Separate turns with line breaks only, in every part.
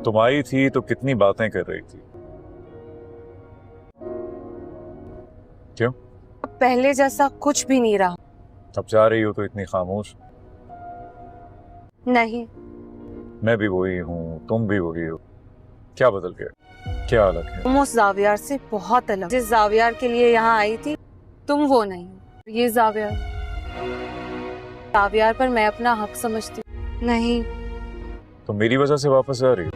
तुम आई थी तो कितनी बातें कर रही थी। क्यों?
अब पहले जैसा कुछ भी नहीं रहा।
अब जा रही हो तो इतनी खामोश।
नहीं,
मैं भी वही हूँ, तुम भी वही हो। क्या बदल गया? क्या अलग है?
तुम उस जावियार से बहुत अलग। जिस जावियार के लिए यहाँ आई थी तुम वो नहीं हो। ये जावियार पर मैं अपना हक समझती हूँ। नहीं,
तो मेरी वजह से वापस आ रही हो?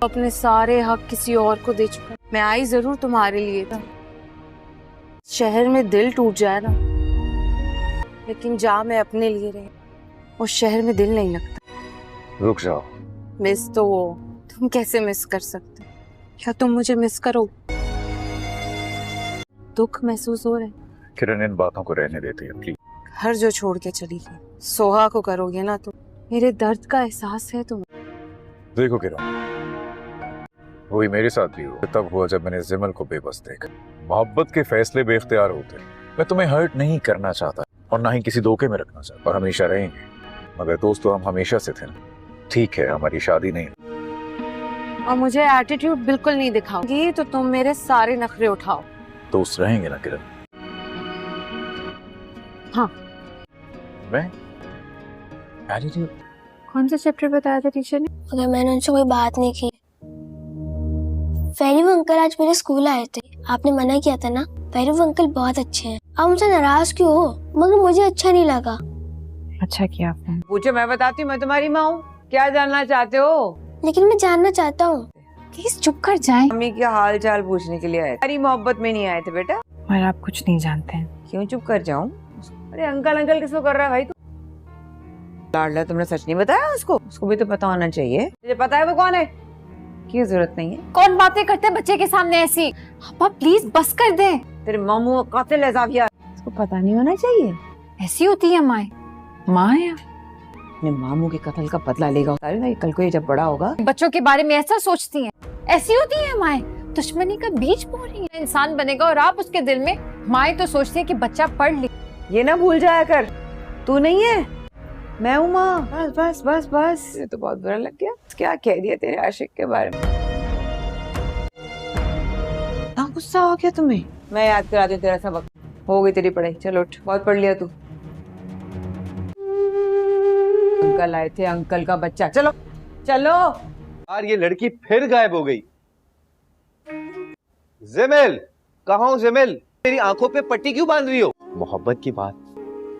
अपने सारे हक किसी और को दे चुका। मैं आई जरूर तुम्हारे लिए था। शहर में दिल टूट जाए ना, लेकिन जा मैं अपने लिए रही। उस शहर में दिल नहीं लगता।
रुक जाओ।
मिस तो वो तुम कैसे मिस कर सकते? क्या तुम मुझे मिस करो? दुख महसूस हो रहा है?
किरण, इन बातों को रहने देती है प्लीज।
घर जो छोड़ के चली गई, सोहा को करोगे ना तुम? मेरे दर्द का एहसास है तुम?
देखो किरण, वही मेरे साथ भी हुआ। तब हुआ जब मैंने जिमल को बेबस देखा। मोहब्बत के फैसले बेख्तियार होते। मैं तुम्हें हर्ट नहीं करना चाहता और ना ही किसी धोखे में रखना चाहता, और हमेशा रहेंगे। मगर दोस्त तो हम हमेशा से थे ना। ठीक है, हमारी शादी नहीं,
और मुझे एटीट्यूड बिल्कुल नहीं दिखाओगी तो तुम मेरे सारे नखरे उठाओ।
दोस्त रहेंगे ना किरण?
हाँ।
मैं एटीट्यूड?
कौन सा चैप्टर बताया था टीचर ने?
मगर मैंने उनसे कोई बात नहीं की। फैरी वो अंकल आज मेरे स्कूल आए थे। आपने मना किया था ना। फैरी वो अंकल बहुत अच्छे हैं। आप मुझसे नाराज क्यों हो? मगर मुझे अच्छा नहीं लगा।
अच्छा किया आपने।
पूछो, मैं बताती हूँ। मैं तुम्हारी माँ हूँ। क्या जानना चाहते हो?
लेकिन मैं जानना चाहता हूँ।
प्लीज चुप कर जाएं।
मम्मी का हाल चाल पूछने के लिए आए थे। हमारी मोहब्बत में नहीं आए थे बेटा।
और आप कुछ नहीं जानते हैं।
क्यों चुप कर जाऊं? अरे अंकल अंकल किसको कर रहा है भाई तू? लाडला, तुमने सच नहीं बताया उसको? उसको भी तो पता होना चाहिए। मुझे पता है वो कौन है। की जरूरत नहीं है।
कौन बातें करते हैं बच्चे के सामने ऐसी? पापा प्लीज बस कर दे।
तेरे मामू कातिल है जाविया। उसको पता नहीं होना चाहिए।
ऐसी होती है माँ। माँ है
अपने मामू के कत्ल का बदला लेगा। अरे भाई, कल को ये जब बड़ा होगा।
बच्चों के बारे में ऐसा सोचती हैं। ऐसी होती है माँ। दुश्मनी का बीज बो रही है। इंसान बनेगा और आप उसके दिल में। माँ तो सोचती है कि बच्चा पढ़ ले।
ये ना भूल जाया कर, तू नहीं है, मैं हूँ माँ। बस बस बस बस। ये तो बहुत बुरा लग गया। क्या कह दिया तेरे आशिक के बारे में? ना गुस्सा हो गया तुम्हें? मैं याद कराती हूँ तेरा सबक। हो गई तेरी पढ़ाई, चल उठ। बहुत पढ़ लिया तू। अंकल आए थे, अंकल का बच्चा। चलो चलो।
यार ये लड़की फिर गायब हो गई। जिमिल, कहाँ हो जिमिल? मेरी आंखों पे पट्टी क्यों बांध रही हो? मोहब्बत की बात।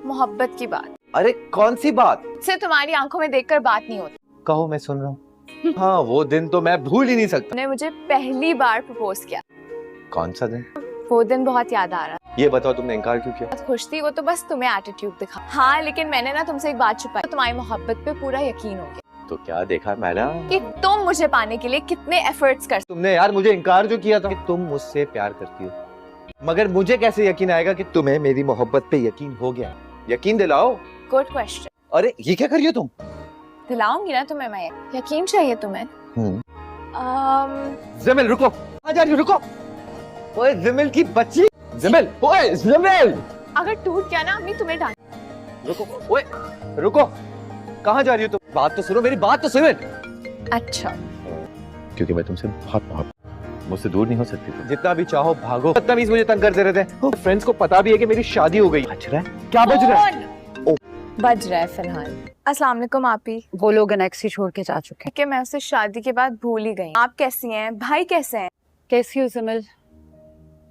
मोहब्बत की बात
अरे कौन सी बात?
से तुम्हारी आंखों में देखकर बात नहीं होती।
कहो, मैं सुन रहा हूँ। हाँ, वो दिन तो मैं भूल ही नहीं सकता।
तुमने मुझे पहली बार प्रपोज किया।
कौन सा दिन?
वो दिन बहुत याद आ रहा।
ये बताओ, तुमने इनकार क्यों किया?
बहुत खुश थी। वो तो बस तुम्हें एटीट्यूड दिखा। हाँ, लेकिन मैंने ना तुमसे एक बात छुपाई। तो तुम्हारी मोहब्बत पे पूरा यकीन हो गया।
तो क्या देखा मैला?
कि तुम मुझे पाने के लिए कितने एफर्ट्स कर।
तुमने यार मुझे इनकार जो किया था कि तुम मुझसे प्यार करती हो, मगर मुझे कैसे यकीन आएगा कि तुम्हें मेरी मोहब्बत पे यकीन हो गया? यकीन दिलाओ।
Good question.
अरे ये क्या कर रही हो तुम?
दिलाऊंगी ना तुम्हें मैं। यकीन चाहिए तुम्हें?
जिमिल रुको, आ जा रही हो, रुको। ओए जिमिल की बच्ची, जिमिल, ओए जिमिल।
अगर टूट गया ना अम्मी तुम्हें डांट।
रुको, ओए रुको, कहाँ जा रही हो तुम? बात तो सुनो, मेरी बात तो सुनो।
अच्छा,
क्योंकि मैं तुमसे बहुत मोहब्बत, मुझसे दूर नहीं हो सकती तुम। जितना भी चाहो भागो। बदतमीज मुझे तंग करते रहते हैं। फ्रेंड्स को पता भी है कि मेरी शादी हो गई। बज रहा है? क्या बज रहा है?
बज रहा है फिलहाल। अस्सलाम वालेकुम आपी।
वो लोग अनेक्सी छोड़ के जा चुके हैं।
कि मैं उसे शादी के बाद भूल ही गई। आप कैसी हैं? भाई कैसे हैं?
कैसी हो जिमिल?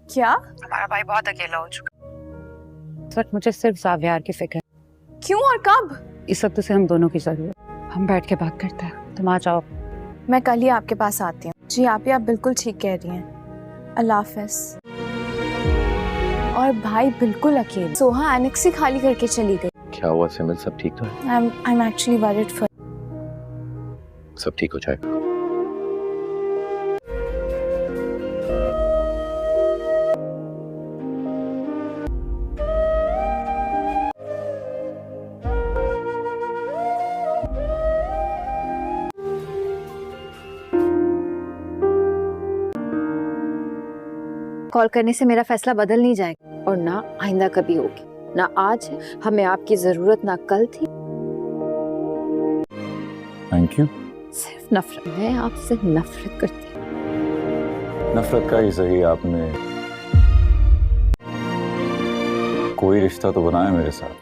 क्या?
हमारा भाई बहुत अकेला हो चुका। इस वक्त मुझे सिर्फ जावियार की फिक्र है।
क्यों और कब?
इस वक्त उसे हम दोनों की जरूरत। हम बैठ के बात करते हैं। तुम आ जाओ।
मैं कल ही आपके पास आती हूँ। जी आपी, आप बिल्कुल ठीक कह रही हैं। अल्लाह हाफ़िज़। और भाई बिल्कुल अकेले। सोहा एनेक्सी खाली करके चली गई।
क्या हुआ सिमिल, सब ठीक तो है?
I'm actually worried for।
सब ठीक हो जाएगा।
कॉल करने से मेरा फैसला बदल नहीं जाएगा और ना आइंदा कभी होगी। ना आज हमें आपकी जरूरत, ना कल थी।
Thank you.
सिर्फ नफरत, मैं आपसे नफरत करती हूँ।
नफरत का ही सही, आपने कोई रिश्ता तो बनाया मेरे साथ।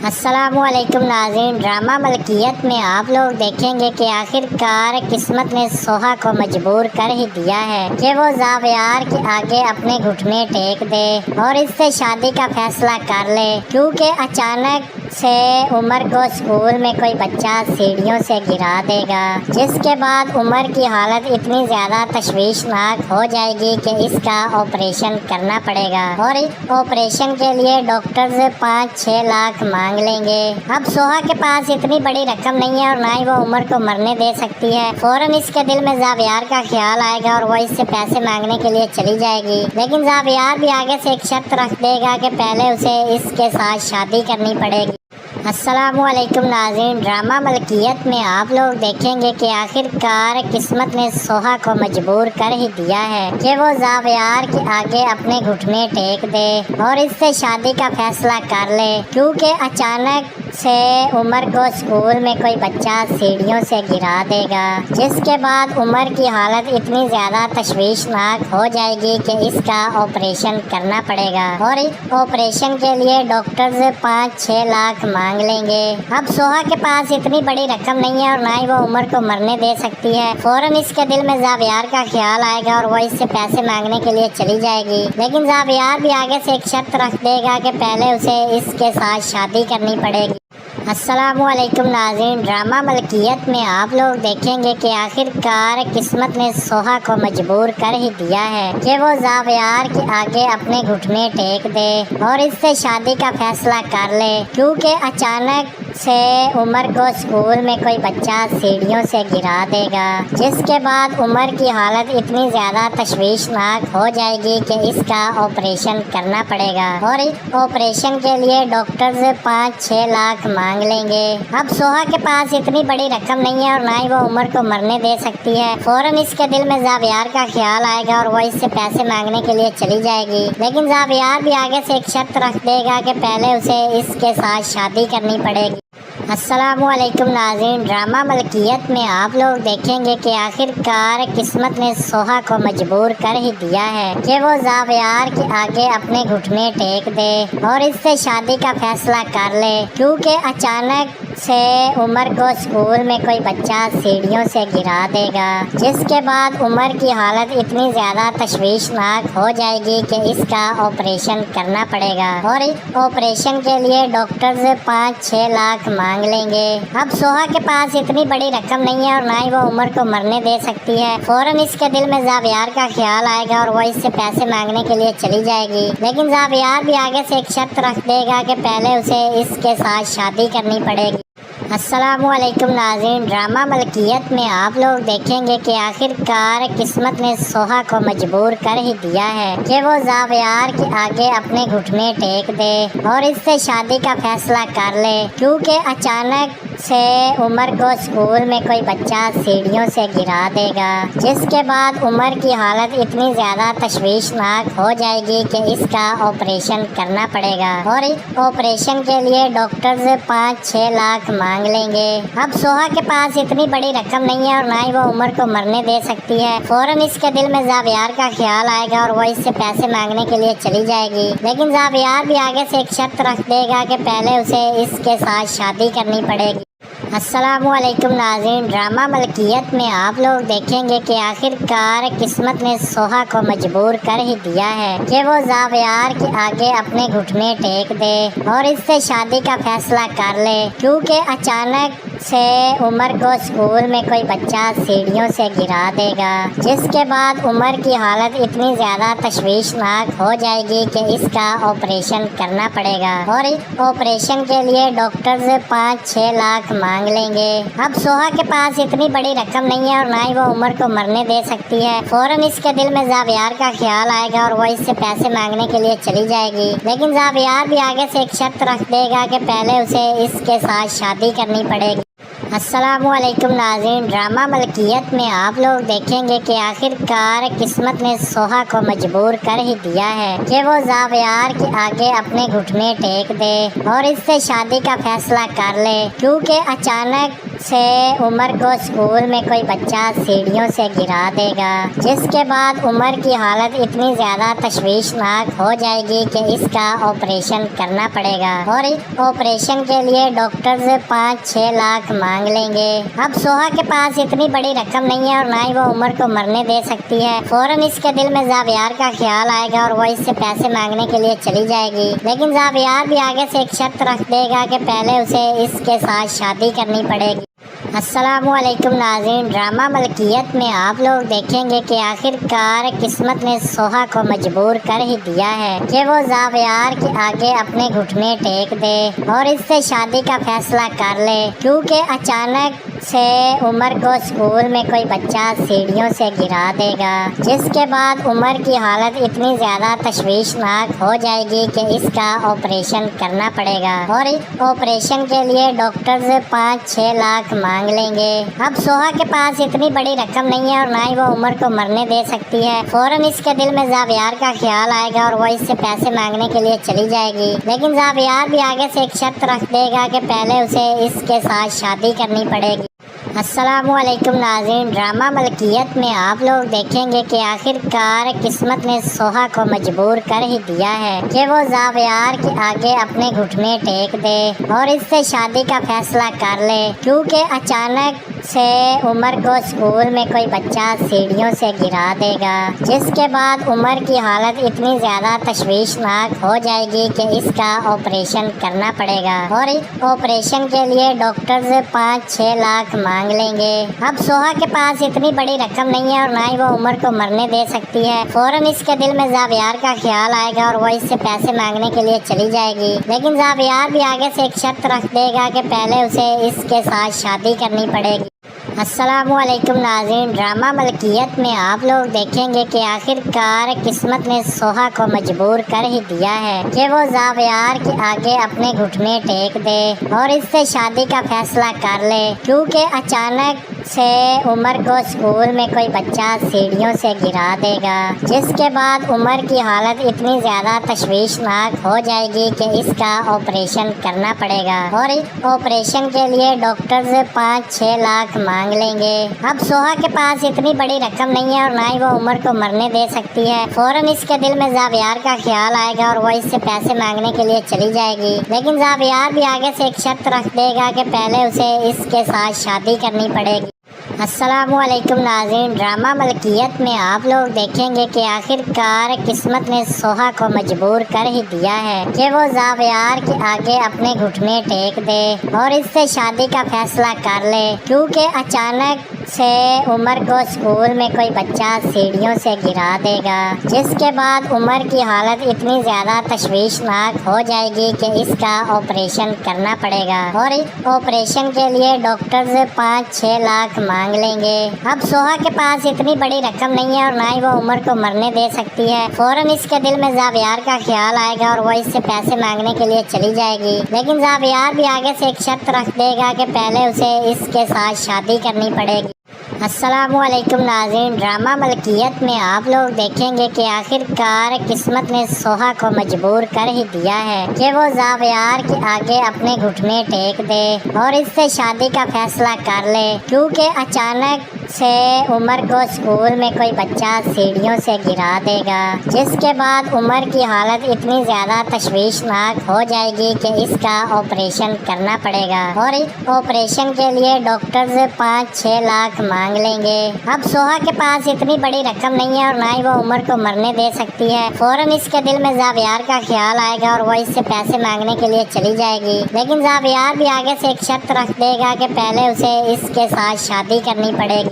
अस्सलामुअलैकुम नाज़रीन, ड्रामा मलकियत में आप लोग देखेंगे कि आखिरकार किस्मत ने सोहा को मजबूर कर ही दिया है कि वो ज़ावियार के आगे अपने घुटने टेक दे और इससे शादी का फैसला कर ले, क्योंकि अचानक से उमर को स्कूल में कोई बच्चा सीढ़ियों से गिरा देगा, जिसके बाद उमर की हालत इतनी ज़्यादा तशवीशनाक हो जाएगी कि इसका ऑपरेशन करना पड़ेगा और इस ऑपरेशन के लिए डॉक्टर्स 5-6 लाख मांग लेंगे। अब सोहा के पास इतनी बड़ी रकम नहीं है और ना ही वो उमर को मरने दे सकती है। फौरन इसके दिल में ज़ावियार का ख्याल आएगा और वो इससे पैसे मांगने के लिए चली जाएगी, लेकिन ज़ावियार भी आगे से एक शर्त रख देगा कि पहले उसे इसके साथ शादी करनी पड़ेगी। अस्सलामुअलैकुम नाज़रीन, ड्रामा मलकियत में आप लोग देखेंगे कि आखिरकार किस्मत ने सोहा को मजबूर कर ही दिया है कि वो ज़ावियार के आगे अपने घुटने टेक दे और इससे शादी का फैसला कर ले, क्योंकि अचानक से उमर को स्कूल में कोई बच्चा सीढ़ियों से गिरा देगा, जिसके बाद उमर की हालत इतनी ज़्यादा तशवीशनाक हो जाएगी कि इसका ऑपरेशन करना पड़ेगा और इस ऑपरेशन के लिए डॉक्टर्स 5-6 लाख मांग लेंगे। अब सोहा के पास इतनी बड़ी रकम नहीं है और ना ही वो उमर को मरने दे सकती है। फौरन इसके दिल में ज़ावियार का ख्याल आएगा और वो इससे पैसे मांगने के लिए चली जाएगी, लेकिन ज़ावियार भी आगे से एक शर्त रख देगा कि पहले उसे इसके साथ शादी करनी पड़ेगी। अस्सलामुअलैकुम नाज़रीन, ड्रामा मलकियत में आप लोग देखेंगे कि आखिरकार किस्मत ने सोहा को मजबूर कर ही दिया है कि वो ज़ावियार के आगे अपने घुटने टेक दे और इससे शादी का फैसला कर ले, क्योंकि अचानक से उमर को स्कूल में कोई बच्चा सीढ़ियों से गिरा देगा, जिसके बाद उमर की हालत इतनी ज़्यादा तशवीशनाक हो जाएगी कि इसका ऑपरेशन करना पड़ेगा और इस ऑपरेशन के लिए डॉक्टर्स 5-6 लाख मांग लेंगे। अब सोहा के पास इतनी बड़ी रकम नहीं है और ना ही वो उमर को मरने दे सकती है। फौरन इसके दिल में ज़ावियार का ख्याल आएगा और वो इससे पैसे मांगने के लिए चली जाएगी, लेकिन ज़ावियार भी आगे से एक शर्त रख देगा कि पहले उसे इसके साथ शादी करनी पड़ेगी। अस्सलामुअलैकुम नाज़रीन, ड्रामा मलकियत में आप लोग देखेंगे कि आखिरकार किस्मत ने सोहा को मजबूर कर ही दिया है कि वो ज़ावियार के आगे अपने घुटने टेक दे और इससे शादी का फैसला कर ले, क्योंकि अचानक से उमर को स्कूल में कोई बच्चा सीढ़ियों से गिरा देगा, जिसके बाद उमर की हालत इतनी ज़्यादा तशवीशनाक हो जाएगी कि इसका ऑपरेशन करना पड़ेगा और इस ऑपरेशन के लिए डॉक्टर्स 5-6 लाख मांग लेंगे। अब सोहा के पास इतनी बड़ी रकम नहीं है और ना ही वो उमर को मरने दे सकती है। फौरन इसके दिल में ज़ावियार का ख्याल आएगा और वो इससे पैसे मांगने के लिए चली जाएगी, लेकिन ज़ावियार भी आगे से एक शर्त रख देगा कि पहले उसे इसके साथ शादी करनी पड़ेगी। अस्सलामुअलैकुम नाज़रीन, ड्रामा मलकियत में आप लोग देखेंगे कि आखिरकार किस्मत ने सोहा को मजबूर कर ही दिया है कि वो ज़ावियार के आगे अपने घुटने टेक दे और इससे शादी का फैसला कर ले, क्योंकि अचानक से उमर को स्कूल में कोई बच्चा सीढ़ियों से गिरा देगा, जिसके बाद उमर की हालत इतनी ज़्यादा तशवीशनाक हो जाएगी कि इसका ऑपरेशन करना पड़ेगा और इस ऑपरेशन के लिए डॉक्टर्स 5-6 लाख मांग लेंगे। अब सोहा के पास इतनी बड़ी रकम नहीं है और ना ही वो उमर को मरने दे सकती है। फौरन इसके दिल में ज़ावियार का ख्याल आएगा और वो इससे पैसे मांगने के लिए चली जाएगी, लेकिन ज़ावियार भी आगे से एक शर्त रख देगा कि पहले उसे इसके साथ शादी करनी पड़ेगी। अस्सलामुअलैकुम नाज़रीन, ड्रामा मलकियत में आप लोग देखेंगे कि आखिरकार किस्मत ने सोहा को मजबूर कर ही दिया है कि वो ज़ावियार के आगे अपने घुटने टेक दे और इससे शादी का फैसला कर ले, क्योंकि अचानक से उमर को स्कूल में कोई बच्चा सीढ़ियों से गिरा देगा, जिसके बाद उमर की हालत इतनी ज़्यादा तशवीशनाक हो जाएगी कि इसका ऑपरेशन करना पड़ेगा और इस ऑपरेशन के लिए डॉक्टर्स 5-6 लाख मांग लेंगे। अब सोहा के पास इतनी बड़ी रकम नहीं है और ना ही वो उमर को मरने दे सकती है। फौरन इसके दिल में ज़ावियार का ख्याल आएगा और वो इससे पैसे मांगने के लिए चली जाएगी, लेकिन ज़ावियार भी आगे से एक शर्त रख देगा कि पहले उसे इसके साथ शादी करनी पड़ेगी। अस्सलामुअलैकुम नाज़रीन, ड्रामा मलकियत में आप लोग देखेंगे कि आखिरकार किस्मत ने सोहा को मजबूर कर ही दिया है कि वो ज़ावियार के आगे अपने घुटने टेक दे और इससे शादी का फैसला कर ले, क्योंकि अचानक से उमर को स्कूल में कोई बच्चा सीढ़ियों से गिरा देगा, जिसके बाद उमर की हालत इतनी ज्यादा तशवीशनाक हो जाएगी कि इसका ऑपरेशन करना पड़ेगा और इस ऑपरेशन के लिए डॉक्टर्स 5-6 लाख मांग लेंगे। अब सोहा के पास इतनी बड़ी रकम नहीं है और ना ही वो उमर को मरने दे सकती है। फौरन इसके दिल में जावियार का ख्याल आएगा और वो इससे पैसे मांगने के लिए चली जाएगी, लेकिन जावियार भी आगे से एक शर्त रख देगा कि पहले उसे इसके साथ शादी करनी पड़ेगी। अस्सलामुअलैकुम नाज़रीन, ड्रामा मलकियत में आप लोग देखेंगे कि आखिरकार किस्मत ने सोहा को मजबूर कर ही दिया है कि वो जावियार के आगे अपने घुटने टेक दे और इससे शादी का फैसला कर ले, क्योंकि अचानक से उमर को स्कूल में कोई बच्चा सीढ़ियों से गिरा देगा, जिसके बाद उमर की हालत इतनी ज़्यादा तशवीशनाक हो जाएगी कि इसका ऑपरेशन करना पड़ेगा और इस ऑपरेशन के लिए डॉक्टर्स 5-6 लाख मांग लेंगे। अब सोहा के पास इतनी बड़ी रकम नहीं है और ना ही वो उमर को मरने दे सकती है। फौरन इसके दिल में जावियार का ख्याल आएगा और वो इससे पैसे मांगने के लिए चली जाएगी, लेकिन जावियार भी आगे से एक शर्त रख देगा कि पहले उसे इसके साथ शादी करनी पड़ेगी। अस्सलामुअलैकुम नाज़रीन, ड्रामा मलकियत में आप लोग देखेंगे कि आखिरकार किस्मत ने सोहा को मजबूर कर ही दिया है कि वो जावियार के आगे अपने घुटने टेक दे और इससे शादी का फैसला कर ले, क्योंकि अचानक से उमर को स्कूल में कोई बच्चा सीढ़ियों से गिरा देगा, जिसके बाद उमर की हालत इतनी ज़्यादा तशवीशनाक हो जाएगी कि इसका ऑपरेशन करना पड़ेगा और इस ऑपरेशन के लिए डॉक्टर्स 5-6 लाख मांग लेंगे। अब सोहा के पास इतनी बड़ी रकम नहीं है और ना ही वो उमर को मरने दे सकती है। फौरन इसके दिल में जावियार का ख्याल आएगा और वो इससे पैसे मांगने के लिए चली जाएगी, लेकिन जावियार भी आगे से एक शर्त रख देगा कि पहले उसे इसके साथ शादी करनी पड़ेगी। अस्सलामुअलैकुम नाज़रीन, ड्रामा मलकियत में आप लोग देखेंगे कि आखिरकार किस्मत ने सोहा को मजबूर कर ही दिया है कि वो जावियार के आगे अपने घुटने टेक दे और इससे शादी का फैसला कर ले, क्योंकि अचानक से उमर को स्कूल में कोई बच्चा सीढ़ियों से गिरा देगा, जिसके बाद उमर की हालत इतनी ज़्यादा तशवीशनाक हो जाएगी कि इसका ऑपरेशन करना पड़ेगा और इस ऑपरेशन के लिए डॉक्टर्स 5-6 लाख मांग लेंगे। अब सोहा के पास इतनी बड़ी रकम नहीं है और ना ही वो उमर को मरने दे सकती है। फौरन इसके दिल में जावियार का ख्याल आएगा और वो इससे पैसे मांगने के लिए चली जाएगी, लेकिन जावियार भी आगे से एक शर्त रख देगा कि पहले उसे इसके साथ शादी करनी पड़ेगी। अस्सलामुअलैकुम नाज़रीन, ड्रामा मलकियत में आप लोग देखेंगे कि आखिरकार किस्मत ने सोहा को मजबूर कर ही दिया है कि वो जावियार के आगे अपने घुटने टेक दे और इससे शादी का फैसला कर ले, क्योंकि अचानक से उमर को स्कूल में कोई बच्चा सीढ़ियों से गिरा देगा, जिसके बाद उमर की हालत इतनी ज़्यादा तशवीशनाक हो जाएगी कि इसका ऑपरेशन करना पड़ेगा और इस ऑपरेशन के लिए डॉक्टर्स 5-6 लाख मांग लेंगे। अब सोहा के पास इतनी बड़ी रकम नहीं है और ना ही वो उमर को मरने दे सकती है। फौरन इसके दिल में जावियार का ख्याल आएगा और वो इससे पैसे मांगने के लिए चली जाएगी, लेकिन जावियार भी आगे से एक शर्त रख देगा कि पहले उसे इसके साथ शादी करनी पड़ेगी। अस्सलामुअलैकुम नाज़रीन, ड्रामा मलकियत में आप लोग देखेंगे कि आखिरकार किस्मत ने सोहा को मजबूर कर ही दिया है कि वो जावियार के आगे अपने घुटने टेक दे और इससे शादी का फैसला कर ले, क्योंकि अचानक से उमर को स्कूल में कोई बच्चा सीढ़ियों से गिरा देगा, जिसके बाद उमर की हालत इतनी ज़्यादा तशवीशनाक हो जाएगी कि इसका ऑपरेशन करना पड़ेगा और इस ऑपरेशन के लिए डॉक्टर्स 5-6 लाख मांग लेंगे। अब सोहा के पास इतनी बड़ी रकम नहीं है और ना ही वो उमर को मरने दे सकती है। फौरन इसके दिल में जावियार का ख्याल आएगा और वो इससे पैसे मांगने के लिए चली जाएगी, लेकिन जावियार भी आगे से एक शर्त रख देगा कि पहले उसे इसके साथ शादी करनी पड़ेगी।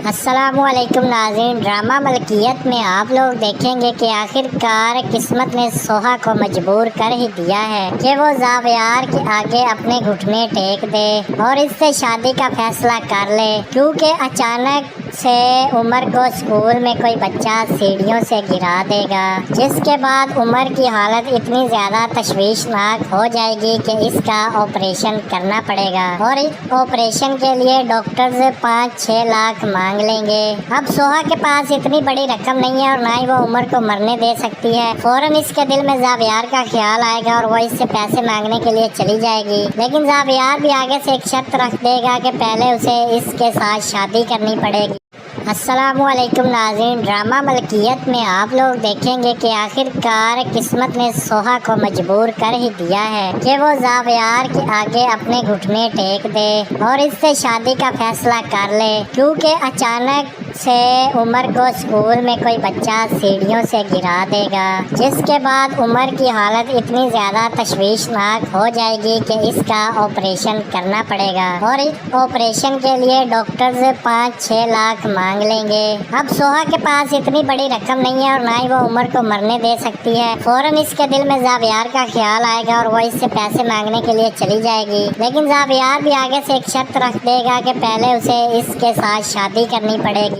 अस्सलामुअलैकुम नाज़रीन, ड्रामा मलकियत में आप लोग देखेंगे कि आखिरकार किस्मत ने सोहा को मजबूर कर ही दिया है कि वो जावियार के आगे अपने घुटने टेक दे और इससे शादी का फैसला कर ले, क्योंकि अचानक से उमर को स्कूल में कोई बच्चा सीढ़ियों से गिरा देगा, जिसके बाद उमर की हालत इतनी ज़्यादा तशवीशनाक हो जाएगी कि इसका ऑपरेशन करना पड़ेगा और इस ऑपरेशन के लिए डॉक्टर्स 5-6 लाख मांग लेंगे। अब सोहा के पास इतनी बड़ी रकम नहीं है और ना ही वो उमर को मरने दे सकती है। फौरन इसके दिल में ज़ावियार का ख्याल आएगा और वो इससे पैसे मांगने के लिए चली जाएगी, लेकिन ज़ावियार भी आगे से एक शर्त रख देगा कि पहले उसे इसके साथ शादी करनी पड़ेगी। अस्सलामुअलैकुम नाज़रीन, ड्रामा मलकियत में आप लोग देखेंगे कि आखिरकार किस्मत ने सोहा को मजबूर कर ही दिया है कि वो ज़ावियार के आगे अपने घुटने टेक दे और इससे शादी का फैसला कर ले, क्योंकि अचानक से उमर को स्कूल में कोई बच्चा सीढ़ियों से गिरा देगा, जिसके बाद उमर की हालत इतनी ज़्यादा तशवीशनाक हो जाएगी कि इसका ऑपरेशन करना पड़ेगा और इस ऑपरेशन के लिए डॉक्टर्स 5-6 लाख मांग लेंगे। अब सोहा के पास इतनी बड़ी रकम नहीं है और ना ही वो उमर को मरने दे सकती है। फौरन इसके दिल में ज़ावियार का ख्याल आएगा और वो इससे पैसे मांगने के लिए चली जाएगी, लेकिन ज़ावियार भी आगे से एक शर्त रख देगा कि पहले उसे इसके साथ शादी करनी पड़ेगी।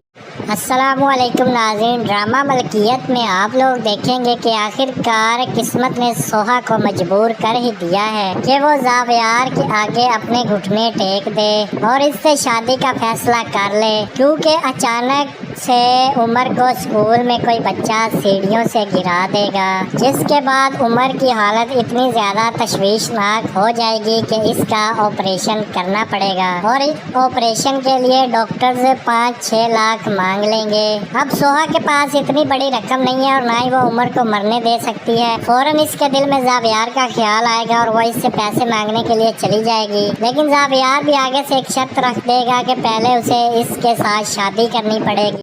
अस्सलामुअलैकुम नाज़रीन, ड्रामा मलकियत में आप लोग देखेंगे कि आखिरकार किस्मत ने सोहा को मजबूर कर ही दिया है कि वो ज़ावियार के आगे अपने घुटने टेक दे और इससे शादी का फैसला कर ले, क्योंकि अचानक से उमर को स्कूल में कोई बच्चा सीढ़ियों से गिरा देगा, जिसके बाद उमर की हालत इतनी ज़्यादा तशवीशनाक हो जाएगी कि इसका ऑपरेशन करना पड़ेगा और इस ऑपरेशन के लिए डॉक्टर्स 5-6 लाख मांग लेंगे। अब सोहा के पास इतनी बड़ी रकम नहीं है और ना ही वो उमर को मरने दे सकती है। फौरन इसके दिल में ज़ावियार का ख्याल आएगा और वो इससे पैसे मांगने के लिए चली जाएगी, लेकिन ज़ावियार भी आगे से एक शर्त रख देगा कि पहले उसे इसके साथ शादी करनी पड़ेगी।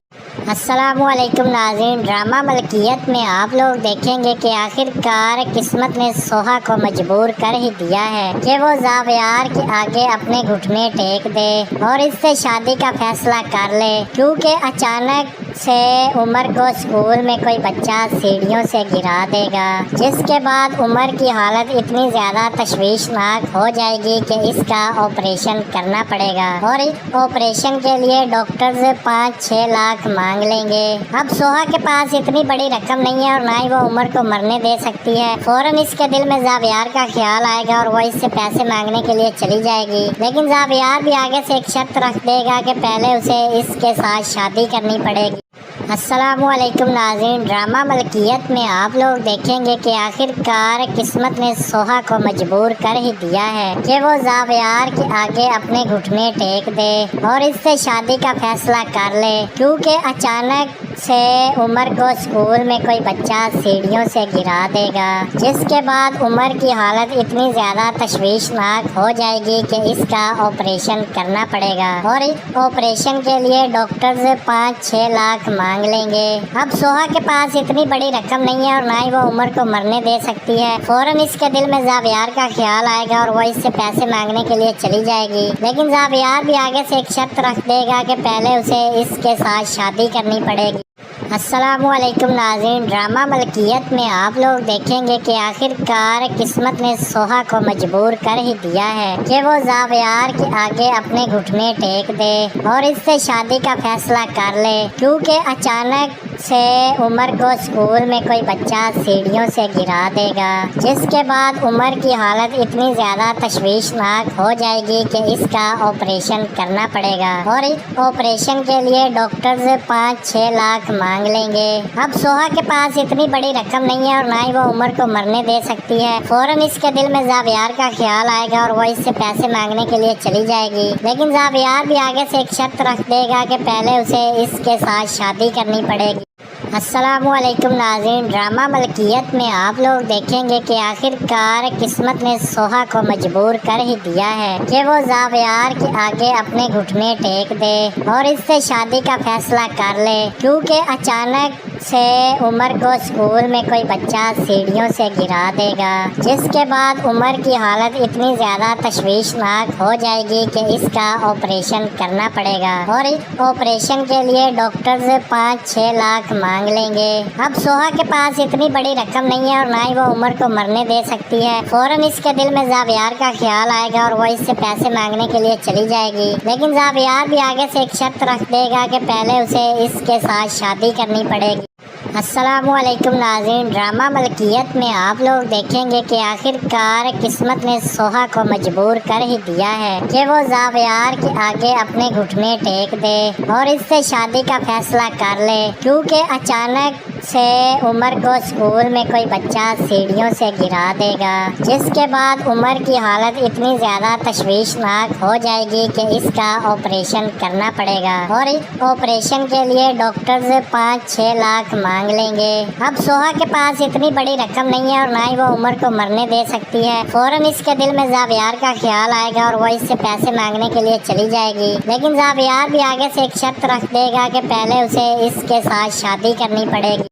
अस्सलामुअलैकुम नाज़रीन, ड्रामा मलकियत में आप लोग देखेंगे कि आखिरकार किस्मत ने सोहा को मजबूर कर ही दिया है कि वो ज़ावियार के आगे अपने घुटने टेक दे और इससे शादी का फैसला कर ले, क्योंकि अचानक से उमर को स्कूल में कोई बच्चा सीढ़ियों से गिरा देगा, जिसके बाद उमर की हालत इतनी ज़्यादा तशवीशनाक हो जाएगी कि इसका ऑपरेशन करना पड़ेगा और इस ऑपरेशन के लिए डॉक्टर्स 5-6 लाख मांग लेंगे। अब सोहा के पास इतनी बड़ी रकम नहीं है और ना ही वो उमर को मरने दे सकती है। फौरन इसके दिल में ज़ावियार का ख्याल आएगा और वो इससे पैसे मांगने के लिए चली जाएगी, लेकिन ज़ावियार भी आगे से एक शर्त रख देगा कि पहले उसे इसके साथ शादी करनी पड़ेगी। अस्सलामुअलैकुम नाज़रीन, ड्रामा मलकियत में आप लोग देखेंगे कि आखिरकार किस्मत ने सोहा को मजबूर कर ही दिया है कि वो ज़ावियार के आगे अपने घुटने टेक दे और इससे शादी का फैसला कर ले, क्योंकि अचानक से उमर को स्कूल में कोई बच्चा सीढ़ियों से गिरा देगा, जिसके बाद उमर की हालत इतनी ज़्यादा तशवीशनाक हो जाएगी कि इसका ऑपरेशन करना पड़ेगा और इस ऑपरेशन के लिए डॉक्टर्स 5-6 लाख मांग लेंगे। अब सोहा के पास इतनी बड़ी रकम नहीं है और ना ही वो उमर को मरने दे सकती है। फौरन इसके दिल में ज़ावियार का ख्याल आएगा और वो इससे पैसे मांगने के लिए चली जाएगी, लेकिन ज़ावियार भी आगे से एक शर्त रख देगा कि पहले उसे इसके साथ शादी करनी पड़ेगी। अस्सलामुअलैकुम नाज़रीन, ड्रामा मलकियत में आप लोग देखेंगे कि आखिरकार किस्मत ने सोहा को मजबूर कर ही दिया है कि वो ज़ावियार के आगे अपने घुटने टेक दे और इससे शादी का फैसला कर ले, क्योंकि अचानक से उमर को स्कूल में कोई बच्चा सीढ़ियों से गिरा देगा, जिसके बाद उमर की हालत इतनी ज़्यादा तशवीशनाक हो जाएगी कि इसका ऑपरेशन करना पड़ेगा और इस ऑपरेशन के लिए डॉक्टर्स 5-6 लाख मांग लेंगे। अब सोहा के पास इतनी बड़ी रकम नहीं है और ना ही वो उमर को मरने दे सकती है। फौरन इसके दिल में ज़ावियार का ख्याल आएगा और वो इससे पैसे मांगने के लिए चली जाएगी, लेकिन ज़ावियार भी आगे से एक शर्त रख देगा कि पहले उसे इसके साथ शादी करनी पड़ेगी। अस्सलामुअलैकुम नाज़रीन, ड्रामा मलकियत में आप लोग देखेंगे कि आखिरकार किस्मत ने सोहा को मजबूर कर ही दिया है कि वो ज़ावियार के आगे अपने घुटने टेक दे और इससे शादी का फैसला कर ले, क्योंकि अचानक से उमर को स्कूल में कोई बच्चा सीढ़ियों से गिरा देगा, जिसके बाद उमर की हालत इतनी ज़्यादा तशवीशनाक हो जाएगी कि इसका ऑपरेशन करना पड़ेगा और इस ऑपरेशन के लिए डॉक्टर्स 5-6 लाख मांग लेंगे। अब सोहा के पास इतनी बड़ी रकम नहीं है और ना ही वो उमर को मरने दे सकती है। फौरन इसके दिल में ज़ावियार का ख्याल आएगा और वो इससे पैसे मांगने के लिए चली जाएगी, लेकिन ज़ावियार भी आगे से एक शर्त रख देगा कि पहले उसे इसके साथ शादी करनी पड़ेगी। अस्सलामुअलैकुम नाज़रीन, ड्रामा मलकियत में आप लोग देखेंगे कि आखिरकार किस्मत ने सोहा को मजबूर कर ही दिया है कि वो ज़ावियार के आगे अपने घुटने टेक दे और इससे शादी का फैसला कर ले, क्योंकि अचानक से उमर को स्कूल में कोई बच्चा सीढ़ियों से गिरा देगा, जिसके बाद उमर की हालत इतनी ज़्यादा तशवीशनाक हो जाएगी कि इसका ऑपरेशन करना पड़ेगा और इस ऑपरेशन के लिए डॉक्टर्स 5-6 लाख मांग लेंगे। अब सोहा के पास इतनी बड़ी रकम नहीं है और ना ही वो उमर को मरने दे सकती है। फौरन इसके दिल में ज़ावियार का ख्याल आएगा और वो इससे पैसे मांगने के लिए चली जाएगी, लेकिन ज़ावियार भी आगे से एक शर्त रख देगा कि पहले उसे इसके साथ शादी करनी पड़ेगी।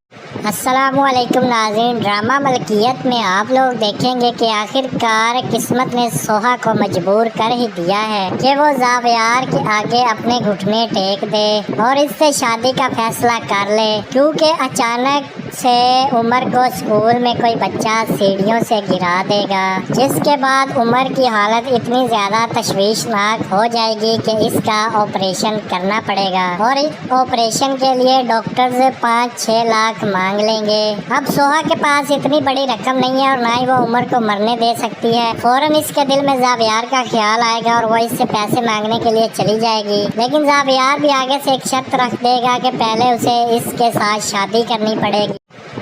अस्सलामुअलैकुम नाज़रीन, ड्रामा मलकियत में आप लोग देखेंगे कि आखिरकार किस्मत ने सोहा को मजबूर कर ही दिया है कि वो ज़ावियार के आगे अपने घुटने टेक दे और इससे शादी का फैसला कर ले, क्योंकि अचानक से उमर को स्कूल में कोई बच्चा सीढ़ियों से गिरा देगा, जिसके बाद उमर की हालत इतनी ज़्यादा तशवीशनाक हो जाएगी कि इसका ऑपरेशन करना पड़ेगा और इस ऑपरेशन के लिए डॉक्टर्स 5-6 लाख मांग लेंगे। अब सोहा के पास इतनी बड़ी रकम नहीं है और ना ही वो उमर को मरने दे सकती है। फौरन इसके दिल में ज़ावियार का ख्याल आएगा और वो इससे पैसे मांगने के लिए चली जाएगी, लेकिन ज़ावियार भी आगे से एक शर्त रख देगा कि पहले उसे इसके साथ शादी करनी पड़ेगी।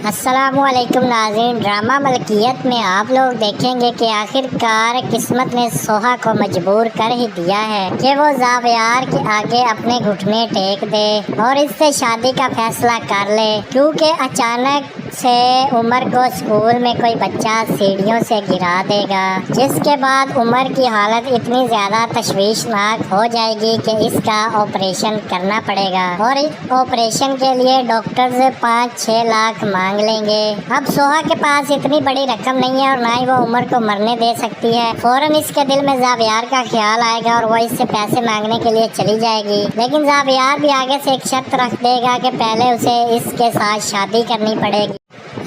अस्सलामुअलैकुम नाज़रीन, ड्रामा मलकियत में आप लोग देखेंगे कि आखिरकार किस्मत ने सोहा को मजबूर कर ही दिया है कि वो ज़ावियार के आगे अपने घुटने टेक दे और इससे शादी का फैसला कर ले, क्योंकि अचानक से उमर को स्कूल में कोई बच्चा सीढ़ियों से गिरा देगा, जिसके बाद उमर की हालत इतनी ज़्यादा तशवीशनाक हो जाएगी कि इसका ऑपरेशन करना पड़ेगा और इस ऑपरेशन के लिए डॉक्टर्स 5-6 लाख मांग लेंगे। अब सोहा के पास इतनी बड़ी रकम नहीं है और ना ही वो उमर को मरने दे सकती है। फौरन इसके दिल में ज़ावियार का ख्याल आएगा और वो इससे पैसे मांगने के लिए चली जाएगी, लेकिन ज़ावियार भी आगे से एक शर्त रख देगा कि पहले उसे इसके साथ शादी करनी पड़ेगी।